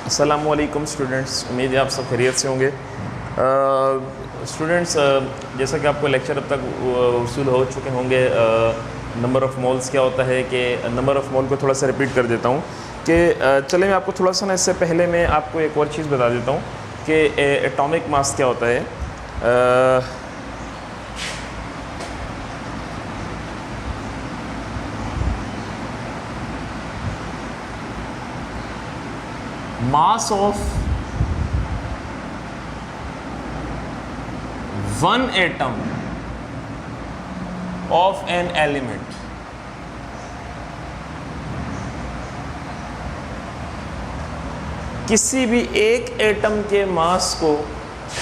अस्सलामुअलैकुम स्टूडेंट्स, उम्मीद है आप सब खैरियत से होंगे। स्टूडेंट्स, जैसा कि आपको लेक्चर अब तक वसूल हो चुके होंगे, नंबर ऑफ़ मोल्स क्या होता है कि नंबर ऑफ़ मोल को थोड़ा सा रिपीट कर देता हूँ कि चले मैं आपको थोड़ा सा ना इससे पहले मैं आपको एक और चीज़ बता देता हूँ कि एटॉमिक मास क्या होता है। Mass of one atom of an element किसी भी एक एटम के मास को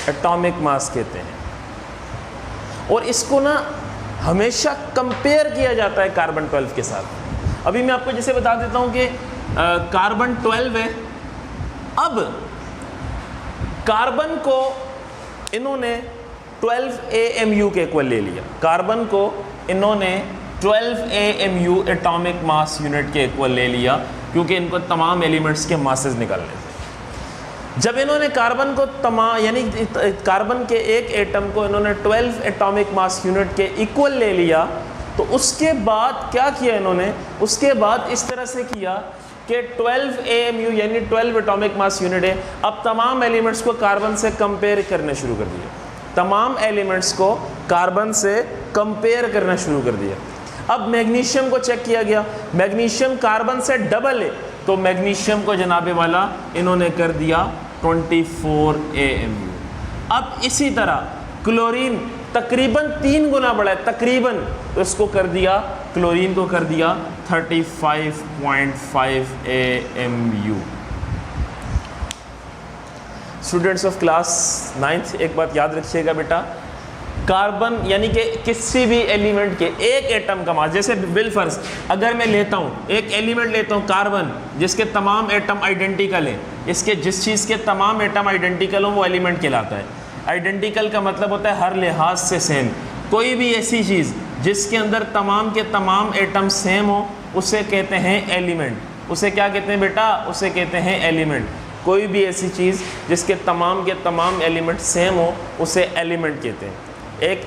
एटॉमिक मास कहते हैं और इसको ना हमेशा कंपेयर किया जाता है कार्बन 12 के साथ। अभी मैं आपको जैसे बता देता हूं कि कार्बन 12 है। अब कार्बन को इन्होंने 12 AMU के इक्वल ले लिया। कार्बन को इन्होंने 12 AMU एटॉमिक मास यूनिट के इक्वल ले लिया क्योंकि इनको तमाम एलिमेंट्स के मासेस निकालने थे। जब इन्होंने कार्बन को तमाम यानी कार्बन के एक एटम को इन्होंने 12 एटॉमिक मास यूनिट के इक्वल ले लिया तो उसके बाद क्या किया इन्होंने, उसके बाद इस तरह से किया कि 12 AMU यानी 12 एटॉमिक मास यूनिट है। अब तमाम एलिमेंट्स को कार्बन से कंपेयर करना शुरू कर दिया। तमाम एलिमेंट्स को कार्बन से कंपेयर करना शुरू कर दिया। अब मैग्नीशियम को चेक किया गया, मैग्नीशियम कार्बन से डबल है तो मैग्नीशियम को जनाबे वाला इन्होंने कर दिया 24 AMU। अब इसी तरह क्लोरीन तकरीबन 3 गुना बढ़ा है, तकरीबन, तो इसको कर दिया, क्लोरीन को कर दिया 35.5 AMU। Students of class 9th, एक बात याद रखिएगा बेटा, कार्बन यानी कि किसी भी एलिमेंट के एक एटम का मास, जैसे बिलफर्ज अगर मैं लेता हूँ एक एलिमेंट लेता हूँ कार्बन जिसके तमाम एटम आइडेंटिकल हैं, इसके जिस चीज़ के तमाम एटम आइडेंटिकल हो वो एलिमेंट कहलाता है। आइडेंटिकल का मतलब होता है हर लिहाज से सेम। कोई भी ऐसी चीज़ जिसके अंदर तमाम के तमाम एटम सेम हो उसे कहते हैं एलिमेंट। उसे क्या कहते हैं बेटा, उसे कहते हैं एलिमेंट। कोई भी ऐसी चीज़ जिसके तमाम के तमाम एलिमेंट सेम हो उसे एलिमेंट कहते हैं। एक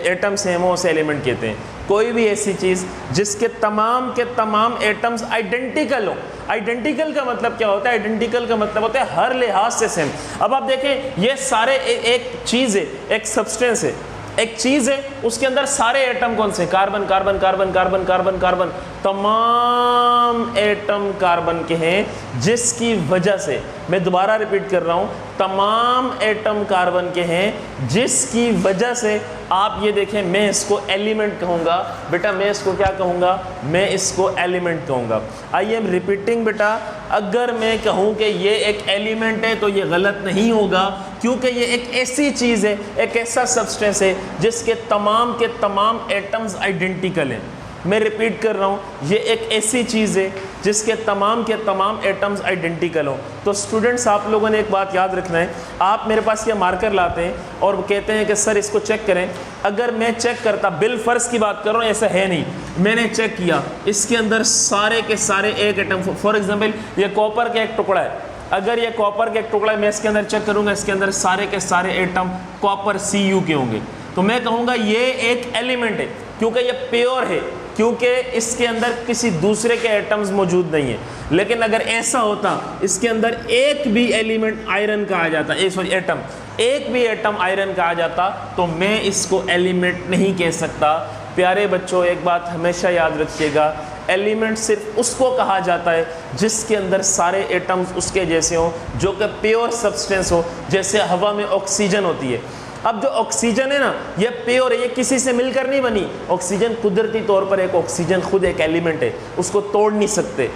एटम सेम हो उसे एलिमेंट कहते हैं। कोई भी ऐसी चीज़ जिसके तमाम के तमाम एटम्स आइडेंटिकल हो, आइडेंटिकल का मतलब क्या होता है, आइडेंटिकल का मतलब होता है हर लिहाज से सेम। अब आप देखें ये सारे एक चीज़ है, एक सब्सटेंस है, एक चीज़ है, उसके अंदर सारे एटम कौन से, carbon carbon carbon carbon carbon carbon, तमाम एटम कार्बन के हैं, जिसकी वजह से, मैं दोबारा रिपीट कर रहा हूं, तमाम एटम कार्बन के हैं जिसकी वजह से आप ये देखें, मैं इसको एलिमेंट कहूँगा बेटा, मैं इसको क्या कहूँगा, मैं इसको एलिमेंट कहूँगा। आई एम रिपीटिंग बेटा, अगर मैं कहूँ कि ये एक एलिमेंट है तो ये गलत नहीं होगा क्योंकि ये एक ऐसी चीज़ है, एक ऐसा सब्सटेंस है जिसके तमाम के तमाम एटम्स आइडेंटिकल हैं। मैं रिपीट कर रहा हूँ, ये एक ऐसी चीज़ है जिसके तमाम के तमाम एटम्स आइडेंटिकल हो। तो स्टूडेंट्स, आप लोगों ने एक बात याद रखना है, आप मेरे पास ये मार्कर लाते हैं और कहते हैं कि सर इसको चेक करें। अगर मैं चेक करता, बिलफर्ज की बात कर रहा हूँ, ऐसा है नहीं, मैंने चेक किया इसके अंदर सारे के सारे एक एटम, फॉर एग्जाम्पल ये कॉपर का एक टुकड़ा है, अगर ये कॉपर का एक टुकड़ा है, मैं इसके अंदर चेक करूँगा, इसके अंदर सारे के सारे एटम कॉपर Cu के होंगे, तो मैं कहूँगा ये एक एलिमेंट है क्योंकि ये प्योर है, क्योंकि इसके अंदर किसी दूसरे के एटम्स मौजूद नहीं है। लेकिन अगर ऐसा होता, इसके अंदर एक भी एलिमेंट आयरन का आ जाता, एक भी एटम आयरन का आ जाता, तो मैं इसको एलिमेंट नहीं कह सकता। प्यारे बच्चों, एक बात हमेशा याद रखिएगा, एलिमेंट सिर्फ उसको कहा जाता है जिसके अंदर सारे एटम्स उसके जैसे हों, जो कि प्योर सब्सटेंस हो, जैसे हवा में ऑक्सीजन होती है। अब जो ऑक्सीजन है ना, ये प्योर है, ये किसी से मिलकर नहीं बनी। ऑक्सीजन कुदरती तौर पर एक ऑक्सीजन खुद एक एलिमेंट है, उसको तोड़ नहीं सकते।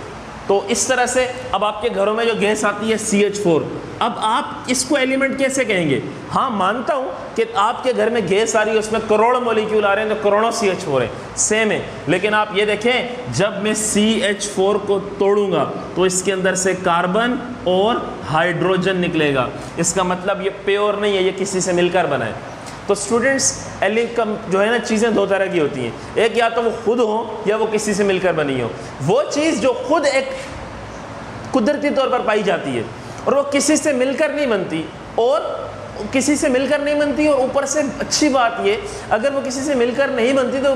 तो इस तरह से अब आपके घरों में जो गैस आती है CH4, अब आप इसको एलिमेंट कैसे कहेंगे? हाँ, मानता हूँ कि आपके घर में गैस आ रही है, उसमें करोड़ों मॉलिक्यूल आ रहे हैं तो करोड़ों CH4 है, सेम है। लेकिन आप ये देखें, जब मैं CH4 को तोड़ूंगा तो इसके अंदर से कार्बन और हाइड्रोजन निकलेगा। इसका मतलब ये प्योर नहीं है, ये किसी से मिलकर बना है। तो स्टूडेंट्स, जो है ना, चीज़ें दो तरह की होती हैं, एक या तो वो खुद हो या वो किसी से मिलकर बनी हो। वो चीज़ जो खुद एक कुदरती तौर पर पाई जाती है और वो किसी से मिलकर नहीं बनती, और किसी से मिलकर नहीं बनती, और ऊपर से अच्छी बात ये, अगर वो किसी से मिलकर नहीं बनती तो वो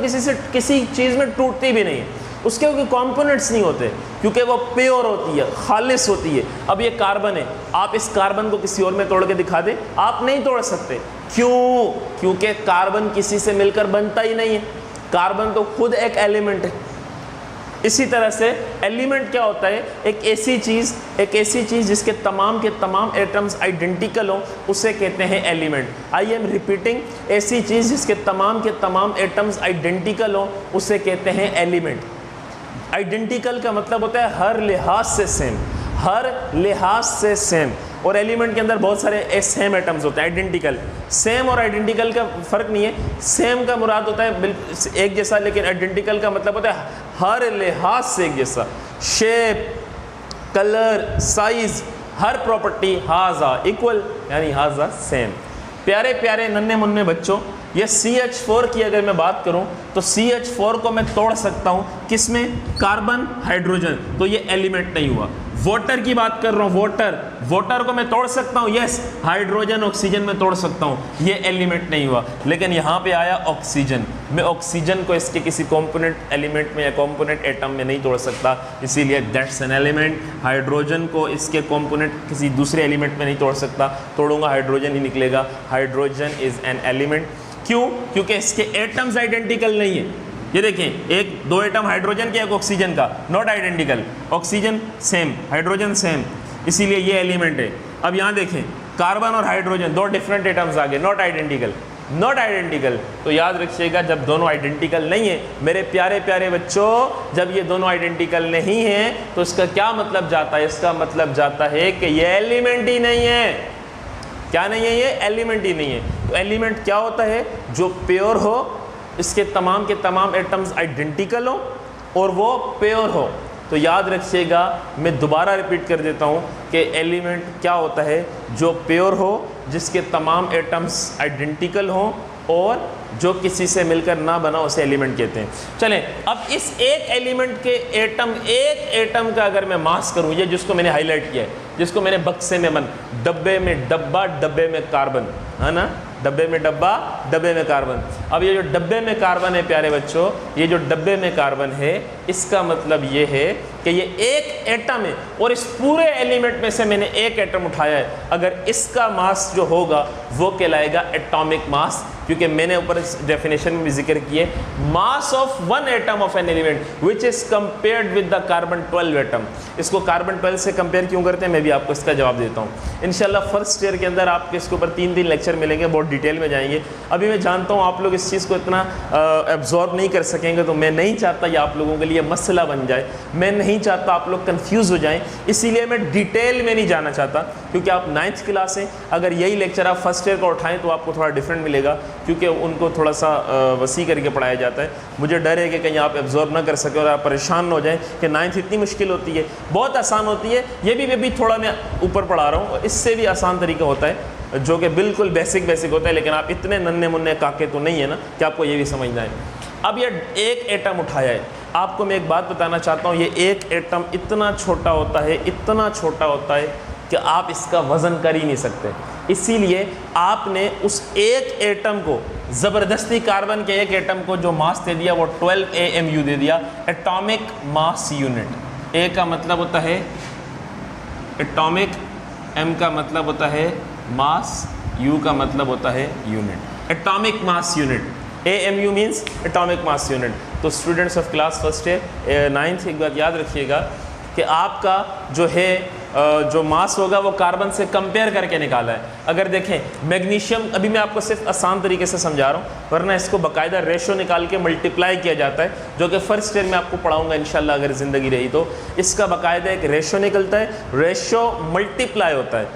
किसी चीज़ में टूटती भी नहीं है, उसके कोई कंपोनेंट्स नहीं होते, क्योंकि वो प्योर होती है, खालिस होती है। अब ये कार्बन है, आप इस कार्बन को किसी और में तोड़ के दिखा दे, आप नहीं तोड़ सकते। क्यों? क्योंकि कार्बन किसी से मिलकर बनता ही नहीं है, कार्बन तो खुद एक एलिमेंट है। इसी तरह से एलिमेंट क्या होता है? एक ऐसी चीज़ जिसके तमाम के तमाम एटम्स आइडेंटिकल हो, उसे कहते हैं एलिमेंट। आई एम रिपीटिंग, ऐसी चीज़ जिसके तमाम के तमाम एटम्स आइडेंटिकल हो, उसे कहते हैं एलिमेंट। आइडेंटिकल का मतलब होता है हर लिहाज से सेम, हर लिहाज से सेम। और एलिमेंट के अंदर बहुत सारे सेम एटम्स होते हैं, आइडेंटिकल। सेम और आइडेंटिकल का फ़र्क नहीं है, सेम का मुराद होता है बिल्कुल एक जैसा, लेकिन आइडेंटिकल का मतलब होता है हर लिहाज से एक जैसा। शेप, कलर, साइज, हर प्रॉपर्टी हाजा इक्वल, यानी हाजा सेम। प्यारे प्यारे नन्हे मुन्ने बच्चों, ये CH4 की अगर मैं बात करूं तो CH4 को मैं तोड़ सकता हूं, किसमें? कार्बन, हाइड्रोजन, तो ये एलिमेंट नहीं हुआ। वाटर की बात कर रहा हूं, वाटर को मैं तोड़ सकता हूं, यस। हाइड्रोजन, ऑक्सीजन में तोड़ सकता हूं, ये एलिमेंट नहीं हुआ। लेकिन यहाँ पे आया ऑक्सीजन, मैं ऑक्सीजन को इसके किसी कंपोनेंट एलिमेंट में या कंपोनेंट एटम में नहीं तोड़ सकता, इसीलिए दैट्स एन एलिमेंट। हाइड्रोजन को इसके कंपोनेंट किसी दूसरे एलिमेंट में नहीं तोड़ सकता, तोड़ूंगा हाइड्रोजन ही निकलेगा। Hydrogen is an element. क्यों? क्योंकि इसके एटम्स आइडेंटिकल नहीं है। ये देखें, एक दो एटम हाइड्रोजन के, एक ऑक्सीजन का, not identical. Oxygen same, hydrogen same, इसीलिए ये एलिमेंट है। अब यहाँ देखें, कार्बन और हाइड्रोजन दो डिफरेंट एटम्स आ गए, नॉट आइडेंटिकल, नॉट आइडेंटिकल। तो याद रखिएगा, जब दोनों आइडेंटिकल नहीं है मेरे प्यारे प्यारे बच्चों, जब ये दोनों आइडेंटिकल नहीं है तो इसका क्या मतलब जाता है? इसका मतलब जाता है कि ये एलिमेंट ही नहीं है। क्या नहीं है? ये एलिमेंट ही नहीं है। तो एलिमेंट क्या होता है? जो प्योर हो, इसके तमाम के तमाम एटम्स आइडेंटिकल हो और वो प्योर हो। तो याद रखिएगा, मैं दोबारा रिपीट कर देता हूँ कि एलिमेंट क्या होता है? जो प्योर हो, जिसके तमाम एटम्स आइडेंटिकल हों और जो किसी से मिलकर ना बना, उसे एलिमेंट कहते हैं। चलें, अब इस एक एलिमेंट के एक एटम का अगर मैं मास करूँ, ये जिसको मैंने हाईलाइट किया है, जिसको मैंने बक्से में डब्बे में डब्बा, डब्बे में कार्बन, है ना, डब्बे में डब्बा, डब्बे में कार्बन। अब ये जो डब्बे में कार्बन है प्यारे बच्चों, ये जो डब्बे में कार्बन है, इसका मतलब ये है कि ये एक एटम है और इस पूरे एलिमेंट में से मैंने एक एटम उठाया है। अगर इसका मास जो होगा वो कहलाएगा एटॉमिक मास, क्योंकि मैंने ऊपर इस डेफिनेशन में भी जिक्र किए, mass of one atom of an element which is compared with the carbon 12 atom. इसको कार्बन 12 से कंपेयर क्यों करते हैं, मैं भी आपको इसका जवाब देता हूँ इंशाल्लाह। फर्स्ट ईयर के अंदर आपके इसके ऊपर 3 लेक्चर मिलेंगे, बहुत डिटेल में जाएंगे। अभी मैं जानता हूँ आप लोग इस चीज़ को इतना एब्जॉर्ब नहीं कर सकेंगे, तो मैं नहीं चाहता ये आप लोगों के लिए मसला बन जाए, मैं नहीं चाहता आप लोग कंफ्यूज हो जाएं, इसीलिए मैं डिटेल में नहीं जाना चाहता। क्योंकि आप 9th क्लास हैं, अगर यही लेक्चर आप फर्स्ट ईयर का उठाएं तो आपको थोड़ा डिफरेंट मिलेगा, क्योंकि उनको थोड़ा सा वसी करके पढ़ाया जाता है। मुझे डर है कि कहीं आप एब्जॉर्ब ना कर सके और आप परेशान न हो जाएं कि 9th इतनी मुश्किल होती है। बहुत आसान होती है, ये भी थोड़ा मैं ऊपर पढ़ा रहा हूँ, इससे भी आसान तरीका होता है जो कि बिल्कुल बेसिक होता है, लेकिन आप इतने नन्हे मुन्ने काके तो नहीं है ना कि आपको ये भी समझना है। अब ये एक एटम उठाया है, आपको मैं एक बात बताना चाहता हूँ, ये एक एटम इतना छोटा होता है, इतना छोटा होता है कि आप इसका वज़न कर ही नहीं सकते। इसीलिए आपने उस एक एटम को ज़बरदस्ती, कार्बन के एक एटम को जो मास दे दिया वो 12 AMU दे दिया, एटॉमिक मास यूनिट। ए का मतलब होता है एटॉमिक, एम का मतलब होता है मास, यू का मतलब होता है unit, atomic mass unit. AMU means atomic mass unit. तो स्टूडेंट्स ऑफ क्लास फर्स्ट है 9th, एक बात याद रखिएगा कि आपका जो है जो मास होगा वो कार्बन से कंपेयर करके निकाला है। अगर देखें मैग्नीशियम, अभी मैं आपको सिर्फ आसान तरीके से समझा रहा हूँ, वरना इसको बाकायदा रेशो निकाल के मल्टीप्लाई किया जाता है, जो कि फर्स्ट ईयर में आपको पढ़ाऊंगा इंशाल्लाह, अगर ज़िंदगी रही तो। इसका बाकायदा एक रेशो निकलता है, रेशो मल्टीप्लाई होता है,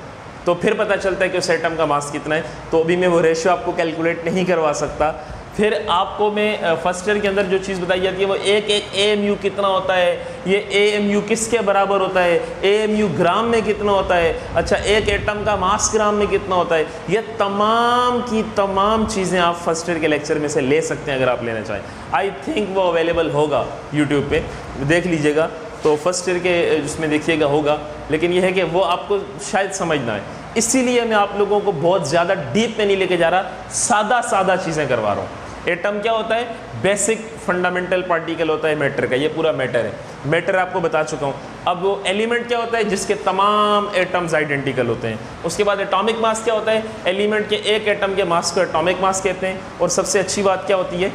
तो फिर पता चलता है कि उस एटम का मास कितना है। तो अभी मैं वो रेशो आपको कैलकुलेट नहीं करवा सकता। फिर आपको मैं फर्स्ट ईयर के अंदर जो चीज़ बताई जाती है वो एक AMU कितना होता है, ये AMU किसके बराबर होता है, AMU ग्राम में कितना होता है, अच्छा एक एटम का मास ग्राम में कितना होता है, ये तमाम की तमाम चीज़ें आप फर्स्ट ईयर के लेक्चर में से ले सकते हैं अगर आप लेना चाहें। आई थिंक वो अवेलेबल होगा यूट्यूब पे, देख लीजिएगा। तो फर्स्ट ईयर के जिसमें देखिएगा होगा, लेकिन यह है कि वो आपको शायद समझना है, इसीलिए मैं आप लोगों को बहुत ज़्यादा डीप में नहीं लेके जा रहा, सादा सादा चीज़ें करवा रहा हूँ। एटम क्या होता है? बेसिक फंडामेंटल पार्टिकल होता है मैटर का, ये पूरा मैटर है, मैटर आपको बता चुका हूँ। अब वो एलिमेंट क्या होता है? जिसके तमाम एटम्स आइडेंटिकल होते हैं। उसके बाद एटॉमिक मास क्या होता है? एलिमेंट के एक एटम के मास को एटॉमिक मास कहते हैं। और सबसे अच्छी बात क्या होती है?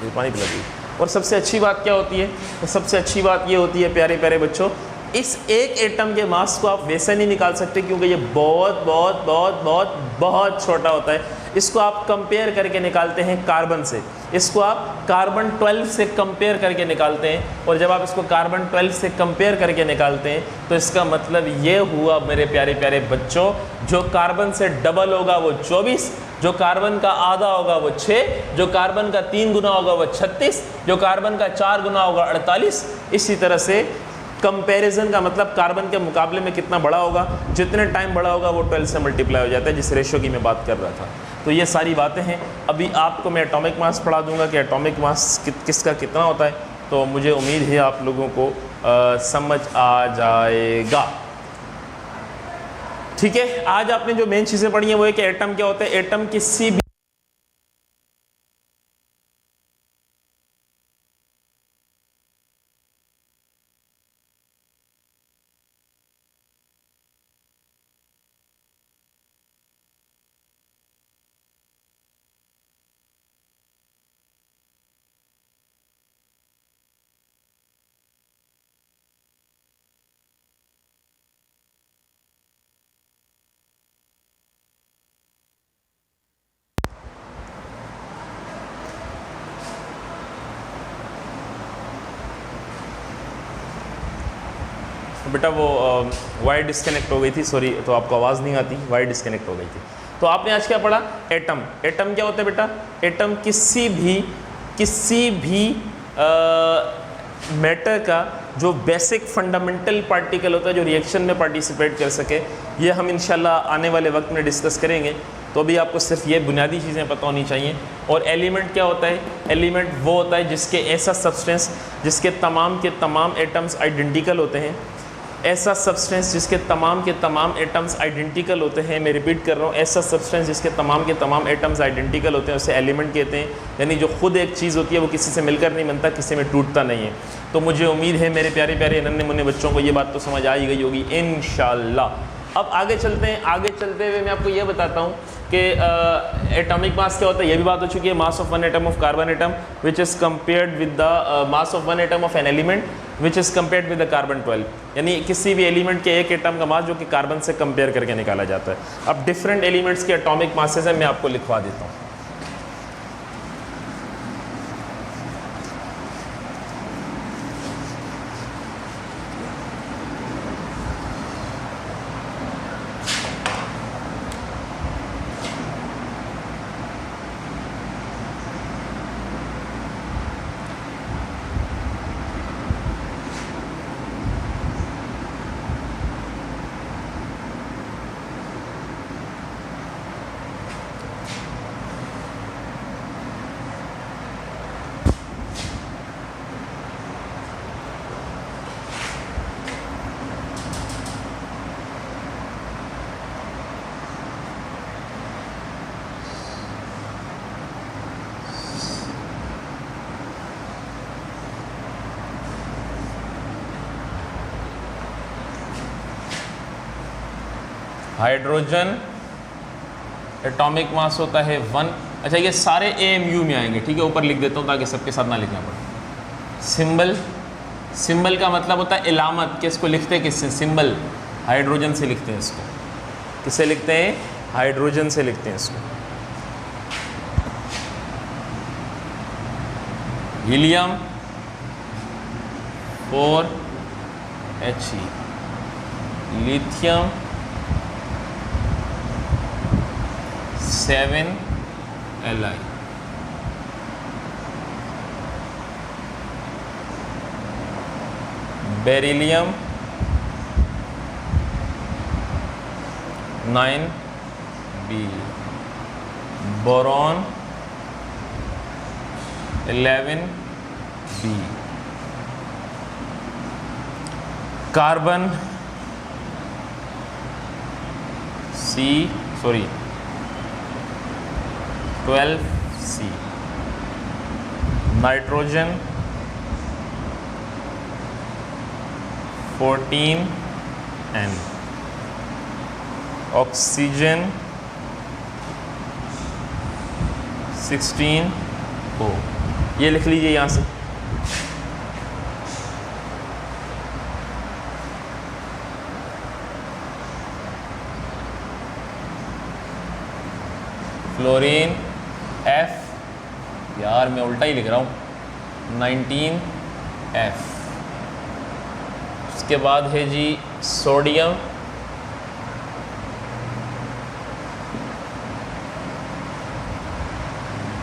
पानी पिला दीजिए। और सबसे अच्छी बात क्या होती है? तो सबसे अच्छी बात ये होती है प्यारे प्यारे बच्चों, इस एक एटम के मास को आप वैसे नहीं निकाल सकते क्योंकि ये बहुत बहुत बहुत बहुत बहुत छोटा होता है। इसको आप कंपेयर करके निकालते हैं कार्बन से, इसको आप कार्बन 12 से कंपेयर करके निकालते हैं। और जब आप इसको कार्बन 12 से कंपेयर करके निकालते हैं तो इसका मतलब ये हुआ मेरे प्यारे प्यारे बच्चों, जो कार्बन से डबल होगा वो 24, जो कार्बन का आधा होगा वो 6, जो कार्बन का 3 गुना होगा वो 36, जो कार्बन का 4 गुना होगा 48। इसी तरह से कंपैरिजन का मतलब कार्बन के मुकाबले में कितना बड़ा होगा, जितने टाइम बड़ा होगा वो 12 से मल्टीप्लाई हो जाता है, जिस रेशो की मैं बात कर रहा था। तो ये सारी बातें हैं। अभी आपको मैं एटॉमिक मास पढ़ा दूंगा कि एटॉमिक मास किसका कितना होता है, तो मुझे उम्मीद है आप लोगों को समझ आ जाएगा। ठीक है, आज आपने जो मेन चीज़ें पढ़ी हैं वो है कि एटम क्या होता है। एटम किसी भी बेटा वो वायर डिस्कनेक्ट हो गई थी, सॉरी, तो आपको आवाज़ नहीं आती, वायर डिस्कनेक्ट हो गई थी। तो आपने आज क्या पढ़ा? एटम। एटम क्या होता है बेटा? एटम किसी भी मैटर का जो बेसिक फंडामेंटल पार्टिकल होता है जो रिएक्शन में पार्टिसिपेट कर सके। ये हम इंशाल्लाह आने वाले वक्त में डिस्कस करेंगे। तो अभी आपको सिर्फ ये बुनियादी चीज़ें पता होनी चाहिए। और एलिमेंट क्या होता है? एलिमेंट वो होता है जिसके ऐसा सब्सटेंस जिसके तमाम के तमाम एटम्स आइडेंटिकल होते हैं, ऐसा सब्सटेंस जिसके तमाम के तमाम एटम्स आइडेंटिकल होते हैं। मैं रिपीट कर रहा हूँ, ऐसा सब्सटेंस जिसके तमाम के तमाम एटम्स आइडेंटिकल होते हैं उसे एलिमेंट कहते हैं। यानी जो खुद एक चीज़ होती है वो किसी से मिलकर नहीं बनता, किसी में टूटता नहीं है। तो मुझे उम्मीद है मेरे प्यारे प्यारे नन्हे मुन्ने बच्चों को ये बात तो समझ आ ही गई होगी इंशाल्लाह। अब आगे चलते हैं। आगे चलते हुए मैं आपको ये बताता हूँ कि एटॉमिक मास क्या होता है। ये भी बात हो चुकी है। Mass of one atom of carbon atom which is compared with the mass of one atom of an element which is compared with the carbon 12। यानी किसी भी एलिमेंट के एक एटम का मास जो कि कार्बन से कंपेयर करके निकाला जाता है। अब डिफरेंट एलिमेंट्स के एटॉमिक मासेस हैं, मैं आपको लिखवा देता हूँ। हाइड्रोजन एटॉमिक मास होता है 1। अच्छा, ये सारे AMU में आएंगे, ठीक है। ऊपर लिख देता हूँ ताकि सबके साथ ना लिखना पड़े। सिंबल, सिंबल का मतलब होता है इलामत, कि इसको लिखते हैं किससे? सिंबल हाइड्रोजन से लिखते हैं इसको। किससे लिखते हैं? हाइड्रोजन से लिखते हैं इसको। Helium 4He, lithium 7Li, beryllium 9B, boron 11B, carbon sorry 12C, nitrogen 14N, oxygen 16O। ये लिख लीजिए यहाँ से। फ्लोरीन F, यार मैं उल्टा ही लिख रहा हूँ, 19F। उसके बाद है जी सोडियम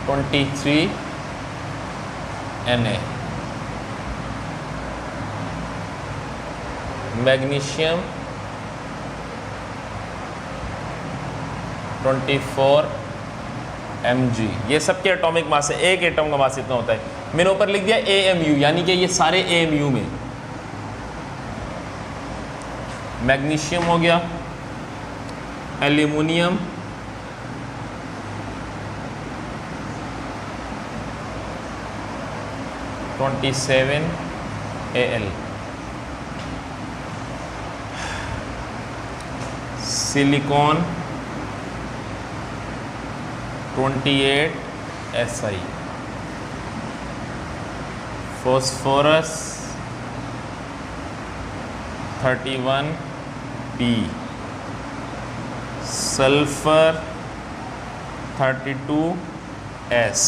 23Na, मैग्नीशियम 24Mg। ये सबके एटॉमिक मास है, एक एटम का मास इतना होता है। मैंने ऊपर लिख दिया AMU, यानी कि ये सारे AMU में। मैग्नीशियम हो गया, aluminium, (27Al), silicon 28Si, phosphorus 31P, sulphur 32S,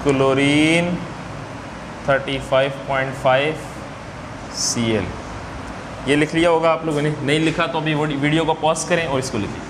chlorine 35.5Cl। ये लिख लिया होगा आप लोगों ने, नहीं लिखा तो अभी वीडियो को पॉज करें और इसको लिखिए।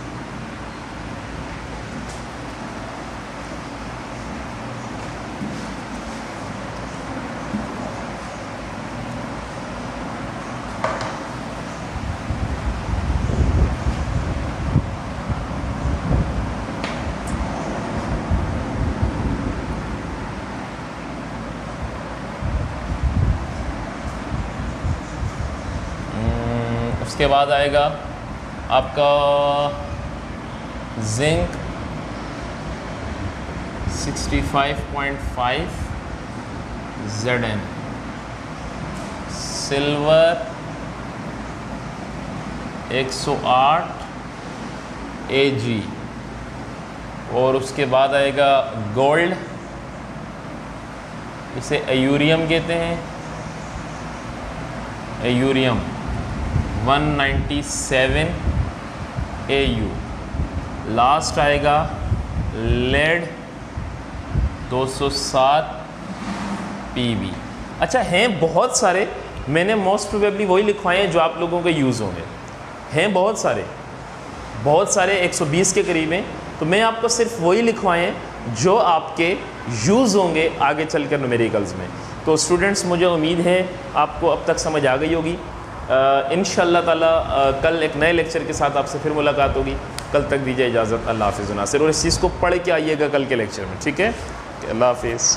उसके बाद आएगा आपका जिंक 65.5 Zn, सिल्वर 108 Ag, और उसके बाद आएगा गोल्ड, इसे एयूरियम कहते हैं, एयूरियम 197 AU। लास्ट आएगा लेड 207 PB। अच्छा, हैं बहुत सारे, मैंने मोस्ट प्रोबेबली वही लिखवाए हैं जो आप लोगों के यूज़ होंगे। हैं बहुत सारे 120 के करीब हैं, तो मैं आपको सिर्फ वही लिखवाए हैं जो आपके यूज़ होंगे आगे चलकर न्यूमेरिकल्स में। तो स्टूडेंट्स, मुझे उम्मीद है आपको अब तक समझ आ गई होगी। इंशाअल्लाह ताला कल एक नए लेक्चर के साथ आपसे फिर मुलाकात होगी। कल तक दीजिए इजाज़त। अल्लाह हाफ़िज़ नासिर, और इस चीज़ को पढ़ के आइएगा कल के लेक्चर में, ठीक है? अल्लाह हाफ़िज़।